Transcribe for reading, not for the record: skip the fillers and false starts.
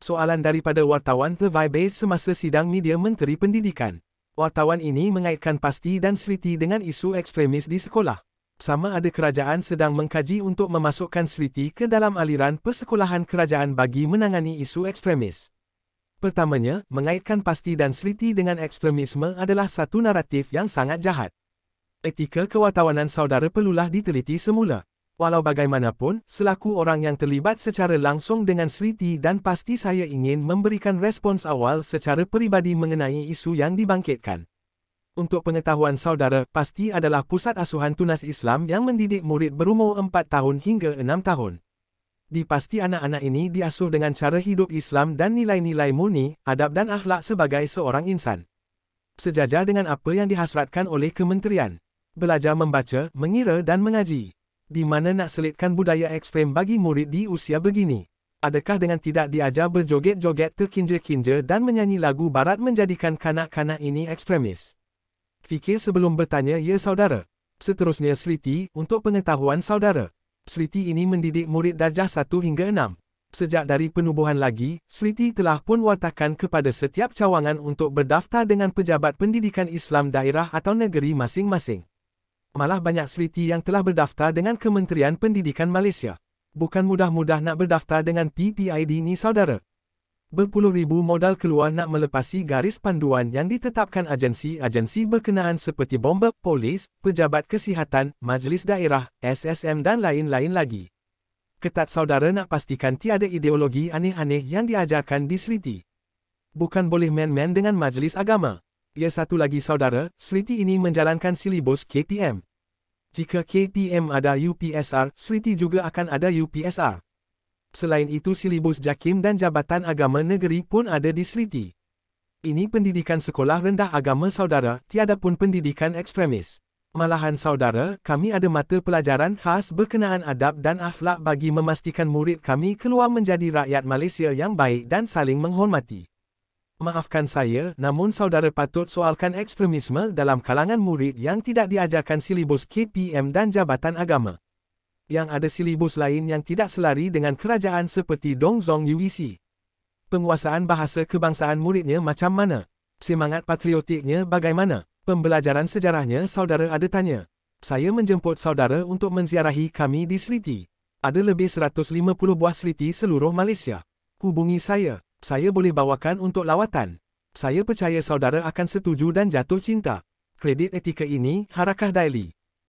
Soalan daripada wartawan The Vibe semasa sidang media Menteri Pendidikan. Wartawan ini mengaitkan Pasti dan Sriti dengan isu ekstremis di sekolah. Sama ada kerajaan sedang mengkaji untuk memasukkan Sriti ke dalam aliran persekolahan kerajaan bagi menangani isu ekstremis. Pertamanya, mengaitkan Pasti dan Sriti dengan ekstremisme adalah satu naratif yang sangat jahat. Etika kewartawanan saudara perlulah diteliti semula. Walau bagaimanapun, selaku orang yang terlibat secara langsung dengan Sriti dan Pasti, saya ingin memberikan respons awal secara peribadi mengenai isu yang dibangkitkan. Untuk pengetahuan saudara, Pasti adalah pusat asuhan tunas Islam yang mendidik murid berumur 4 tahun hingga 6 tahun. Di Pasti anak-anak ini diasuh dengan cara hidup Islam dan nilai-nilai murni, adab dan akhlak sebagai seorang insan. Sejajar dengan apa yang dihasratkan oleh kementerian. Belajar membaca, mengira dan mengaji. Di mana nak selitkan budaya ekstrem bagi murid di usia begini? Adakah dengan tidak diajar berjoget-joget terkinja-kinja dan menyanyi lagu barat menjadikan kanak-kanak ini ekstremis? Fikir sebelum bertanya ya saudara. Seterusnya Sriti, untuk pengetahuan saudara. Sriti ini mendidik murid darjah 1 hingga 6. Sejak dari penubuhan lagi, Sriti telah pun wartakan kepada setiap cawangan untuk berdaftar dengan pejabat pendidikan Islam daerah atau negeri masing-masing. Malah banyak Sriti yang telah berdaftar dengan Kementerian Pendidikan Malaysia. Bukan mudah-mudah nak berdaftar dengan PPID ni saudara. Berpuluh ribu modal keluar nak melepasi garis panduan yang ditetapkan agensi-agensi berkenaan seperti bomba, polis, pejabat kesihatan, majlis daerah, SSM dan lain-lain lagi. Ketat saudara nak pastikan tiada ideologi aneh-aneh yang diajarkan di Sriti. Bukan boleh main-main dengan majlis agama. Ya satu lagi saudara, Sriti ini menjalankan silibus KPM. Jika KPM ada UPSR, Sriti juga akan ada UPSR. Selain itu silibus JAKIM dan Jabatan Agama Negeri pun ada di Sriti. Ini pendidikan sekolah rendah agama saudara, tiada pun pendidikan ekstremis. Malahan saudara, kami ada mata pelajaran khas berkenaan adab dan akhlak bagi memastikan murid kami keluar menjadi rakyat Malaysia yang baik dan saling menghormati. Maafkan saya, namun saudara patut soalkan ekstremisme dalam kalangan murid yang tidak diajarkan silibus KPM dan Jabatan Agama. Yang ada silibus lain yang tidak selari dengan kerajaan seperti Dong Zong UEC. Penguasaan bahasa kebangsaan muridnya macam mana? Semangat patriotiknya bagaimana? Pembelajaran sejarahnya saudara ada tanya. Saya menjemput saudara untuk menziarahi kami di Sriti. Ada lebih 150 buah Sriti seluruh Malaysia. Hubungi saya boleh bawakan untuk lawatan. Saya percaya saudara akan setuju dan jatuh cinta. Kredit etika ini, Harakah Daily.